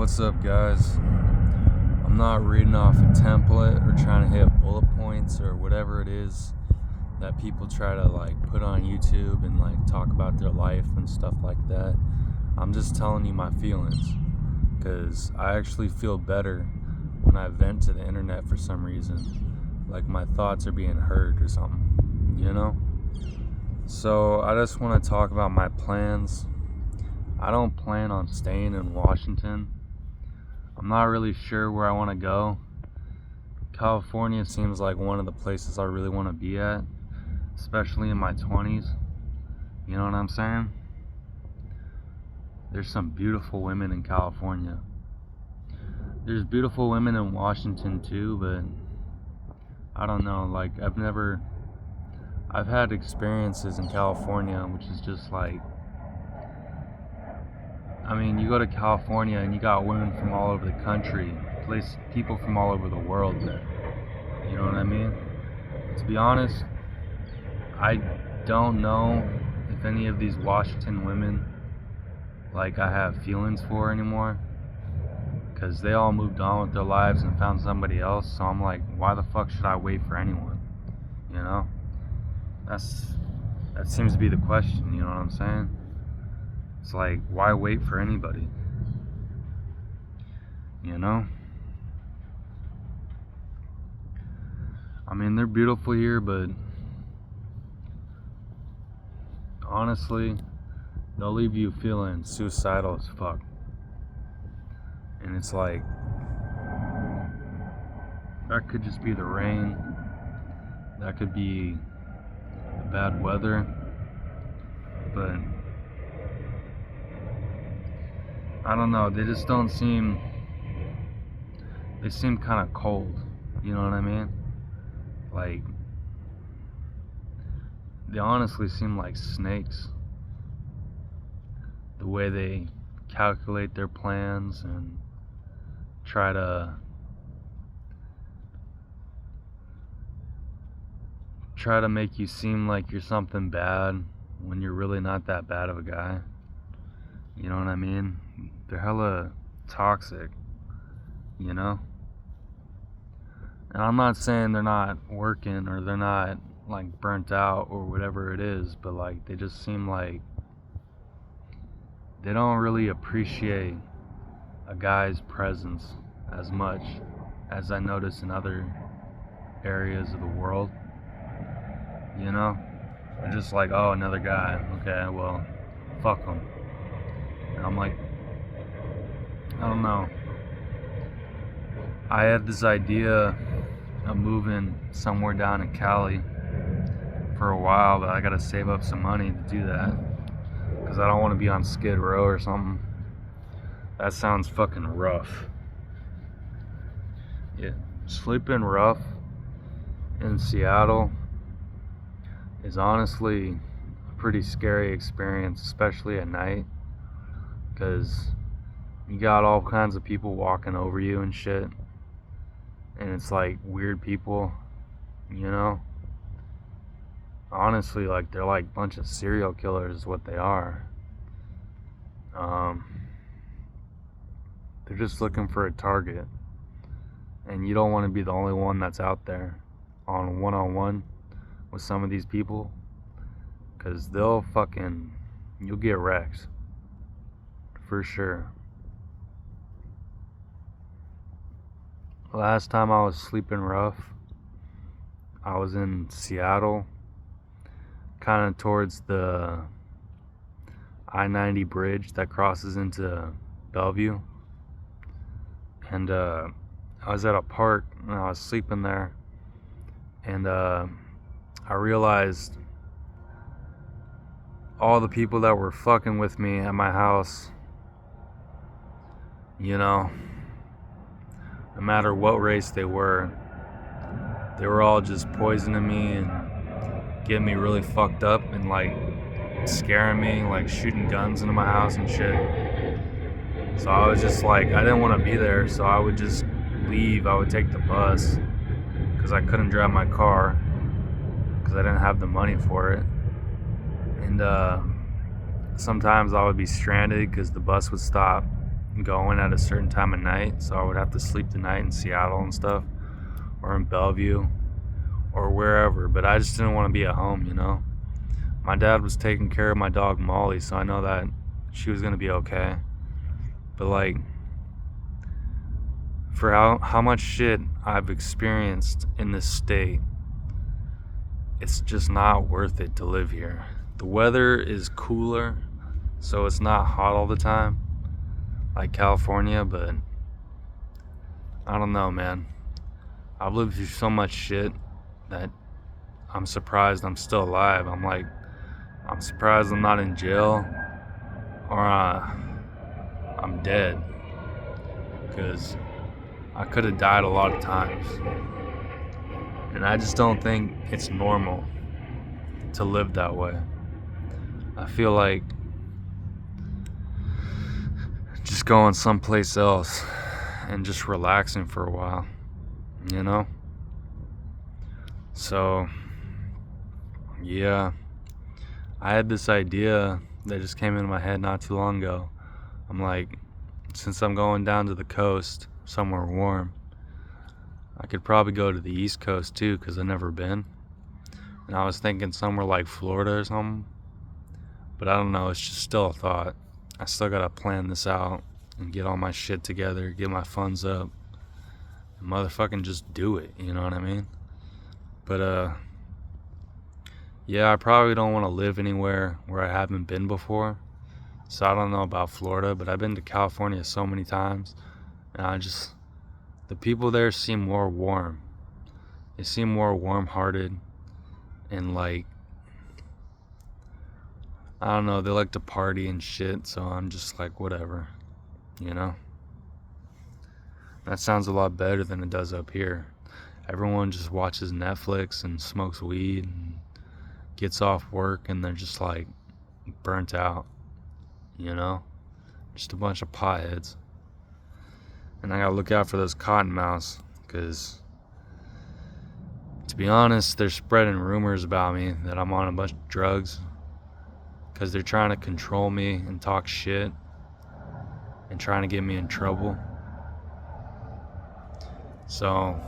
What's up, guys? I'm not reading off a template or trying to hit bullet points or whatever it is that people try to put on YouTube and talk about their life and stuff like that. I'm just telling you my feelings, because I actually feel better when I vent to the internet for some reason. Like my thoughts are being heard or something, you know? So I just want to talk about my plans. I don't plan on staying in Washington. I'm not really sure where I want to go. California seems like one of the places I really want to be at, especially in my 20s. You know what I'm saying? There's some beautiful women in California. There's beautiful women in Washington too, but I don't know, I've had experiences in California, which is just you go to California and you got women from all over the country, people from all over the world there. You know what I mean? To be honest, I don't know if any of these Washington women I have feelings for anymore, because they all moved on with their lives and found somebody else. So I'm like, why the fuck should I wait for anyone? You know? That seems to be the question, you know what I'm saying? It's like, why wait for anybody? You know? I mean, they're beautiful here, but honestly, they'll leave you feeling suicidal as fuck. And it's like, that could just be the rain. That could be the bad weather. But I don't know, they just don't seem, they seem kind of cold, you know what I mean? They honestly seem like snakes. The way they calculate their plans and try to make you seem like you're something bad when you're really not that bad of a guy. You know what I mean? They're hella toxic, you know? And I'm not saying they're not working or they're not burnt out or whatever it is, but they just seem like they don't really appreciate a guy's presence as much as I notice in other areas of the world. You know? They're just like, oh, another guy. Okay, well, fuck him. And I'm like, I don't know. I had this idea of moving somewhere down in Cali for a while, but I gotta save up some money to do that, because I don't want to be on Skid Row or something. That sounds fucking rough. Yeah, sleeping rough in Seattle is honestly a pretty scary experience, especially at night, because you got all kinds of people walking over you and shit, and it's weird people, you know? Honestly, they're a bunch of serial killers is what they are. They're just looking for a target, and you don't want to be the only one that's out there on one-on-one with some of these people, because you'll get wrecked for sure. Last time I was sleeping rough, I was in Seattle, kind of towards the I-90 bridge that crosses into Bellevue. And I was at a park and I was sleeping there, and I realized all the people that were fucking with me at my house, you know, no matter what race they were all just poisoning me and getting me really fucked up and scaring me, shooting guns into my house and shit. So I was just I didn't want to be there, so I would just leave. I would take the bus, because I couldn't drive my car, because I didn't have the money for it. And sometimes I would be stranded because the bus would stop going at a certain time of night, so I would have to sleep the night in Seattle and stuff, or in Bellevue, or wherever. But I just didn't want to be at home, you know. My dad was taking care of my dog Molly, so I know that she was gonna be okay. But like, for how much shit I've experienced in this state, it's just not worth it to live here. The weather is cooler, so it's not hot all the time, like California, but I don't know, man. I've lived through so much shit that I'm surprised I'm still alive. I'm surprised I'm not in jail or I'm dead, because I could have died a lot of times. And I just don't think it's normal to live that way. I feel like just going someplace else and just relaxing for a while, you know? So, yeah, I had this idea that just came into my head not too long ago. I'm like, since I'm going down to the coast, somewhere warm, I could probably go to the East Coast too, because I've never been. And I was thinking somewhere like Florida or something. But I don't know, it's just still a thought. I still gotta plan this out and get all my shit together, get my funds up, and motherfucking just do it, you know what I mean? But yeah, I probably don't want to live anywhere where I haven't been before. So I don't know about Florida, but I've been to California so many times, and the people there seem more warm. They seem more warm-hearted, and like, I don't know, they like to party and shit, so I'm just like, whatever, you know? That sounds a lot better than it does up here. Everyone just watches Netflix and smokes weed and gets off work, and they're just like burnt out, you know? Just a bunch of potheads. And I gotta look out for those cottonmouths, because to be honest, they're spreading rumors about me that I'm on a bunch of drugs, because they're trying to control me and talk shit and trying to get me in trouble. So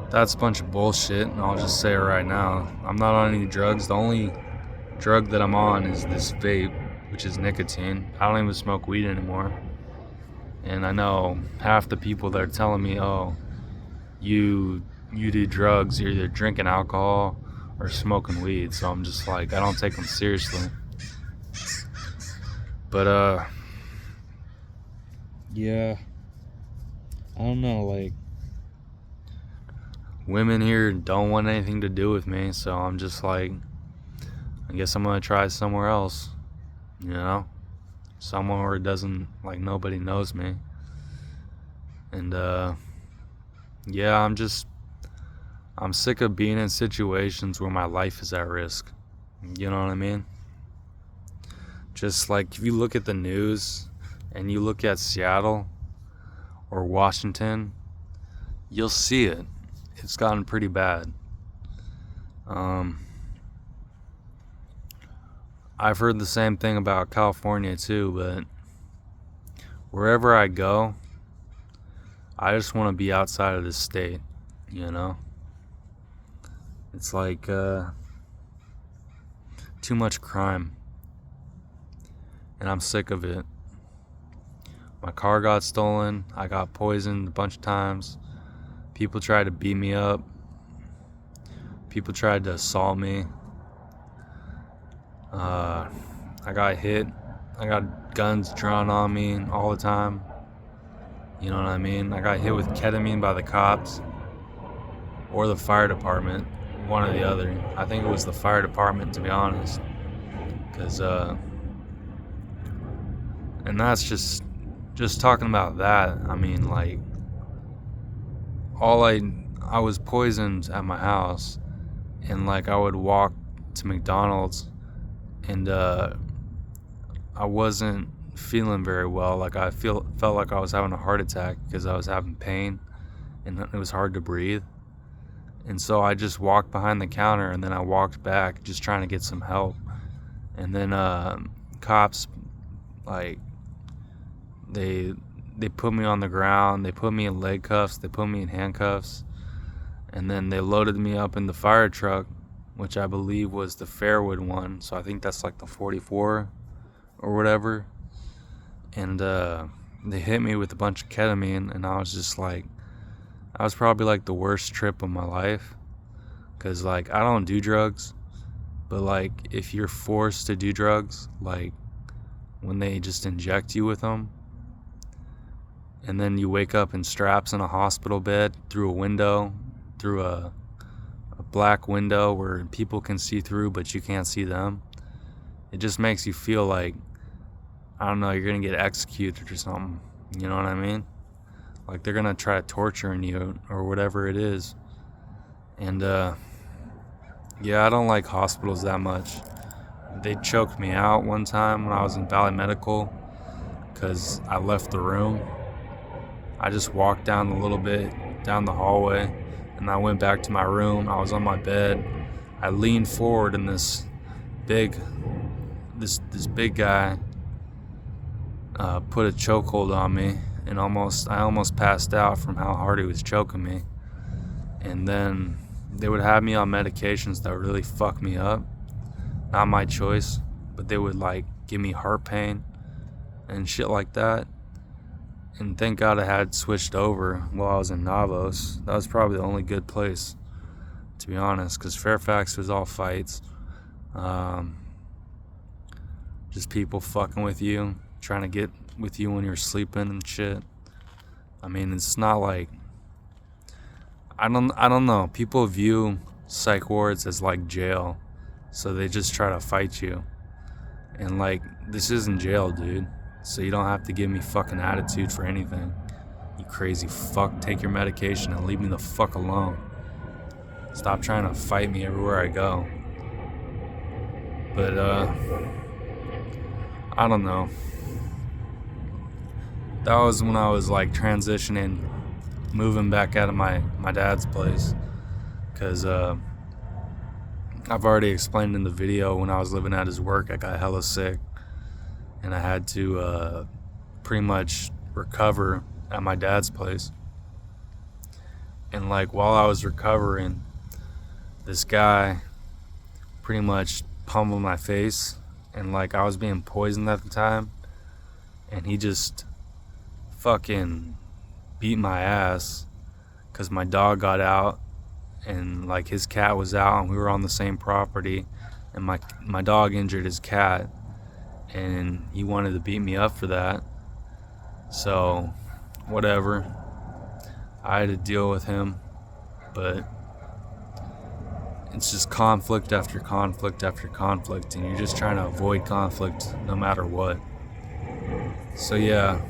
that's a bunch of bullshit, and I'll just say it right now. I'm not on any drugs. The only drug that I'm on is this vape, which is nicotine. I don't even smoke weed anymore. And I know half the people that are telling me, oh, you do drugs, you're either drinking alcohol or smoking weed. So I'm just like, I don't take them seriously. But yeah, I don't know, like, women here don't want anything to do with me, so I'm just like, I guess I'm gonna try somewhere else, you know? Somewhere where it doesn't, like, nobody knows me. And yeah, I'm sick of being in situations where my life is at risk. You know what I mean? Just like, if you look at the news and you look at Seattle or Washington, you'll see it. It's gotten pretty bad. I've heard the same thing about California too, but wherever I go, I just want to be outside of this state, you know? It's like too much crime, and I'm sick of it. My car got stolen, I got poisoned a bunch of times, people tried to beat me up, people tried to assault me. I got hit. I got guns drawn on me all the time. You know what I mean? I got hit with ketamine by the cops or the fire department, one or the other. I think it was the fire department, to be honest. Because, and that's just talking about that. I mean, like, I was poisoned at my house, and like, I would walk to McDonald's, and I wasn't feeling very well. Like, I felt like I was having a heart attack because I was having pain and it was hard to breathe. And so I just walked behind the counter, and then I walked back just trying to get some help. And then cops like they put me on the ground, they put me in leg cuffs, they put me in handcuffs, and then they loaded me up in the fire truck, which I believe was the Fairwood one, so I think that's like the 44 or whatever. And they hit me with a bunch of ketamine, and I was just like, I was probably like the worst trip of my life, because like I don't do drugs, but like if you're forced to do drugs, like when they just inject you with them, and then you wake up in straps in a hospital bed through a window, through a black window where people can see through but you can't see them, it just makes you feel like, I don't know, you're gonna get executed or something. You know what I mean? Like they're gonna try torturing you or whatever it is. And yeah, I don't like hospitals that much. They choked me out one time when I was in Valley Medical because I left the room. I just walked down a little bit down the hallway, and I went back to my room. I was on my bed. I leaned forward, and this big guy put a chokehold on me, and I almost passed out from how hard he was choking me. And then they would have me on medications that would really fuck me up. Not my choice, but they would like give me heart pain and shit like that. And thank God I had switched over while I was in Navos. That was probably the only good place, to be honest, because Fairfax was all fights. Just people fucking with you, trying to get with you when you're sleeping and shit. I mean, it's not like, I don't know. People view psych wards as like jail, so they just try to fight you. And like, this isn't jail, dude. So you don't have to give me fucking attitude for anything. You crazy fuck, take your medication and leave me the fuck alone. Stop trying to fight me everywhere I go. But I don't know. That was when I was like transitioning, moving back out of my dad's place. Cause I've already explained in the video, when I was living at his work, I got hella sick. And I had to pretty much recover at my dad's place. And like while I was recovering, this guy pretty much pummeled my face, and like I was being poisoned at the time, and he just fucking beat my ass because my dog got out, and like his cat was out, and we were on the same property, and my dog injured his cat, and he wanted to beat me up for that. So whatever, I had to deal with him. But it's just conflict after conflict after conflict, and you're just trying to avoid conflict no matter what. So yeah,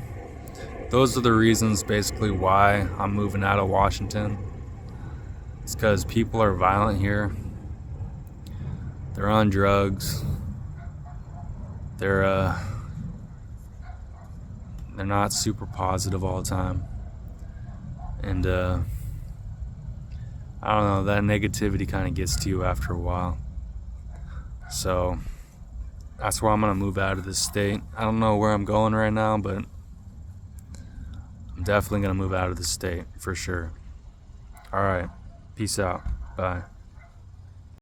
those are the reasons basically why I'm moving out of Washington. It's because people are violent here. They're on drugs. They're not super positive all the time. And I don't know, that negativity kind of gets to you after a while. So that's where I'm gonna move out of this state. I don't know where I'm going right now, but I'm definitely gonna move out of the state for sure. All right, peace out. Bye.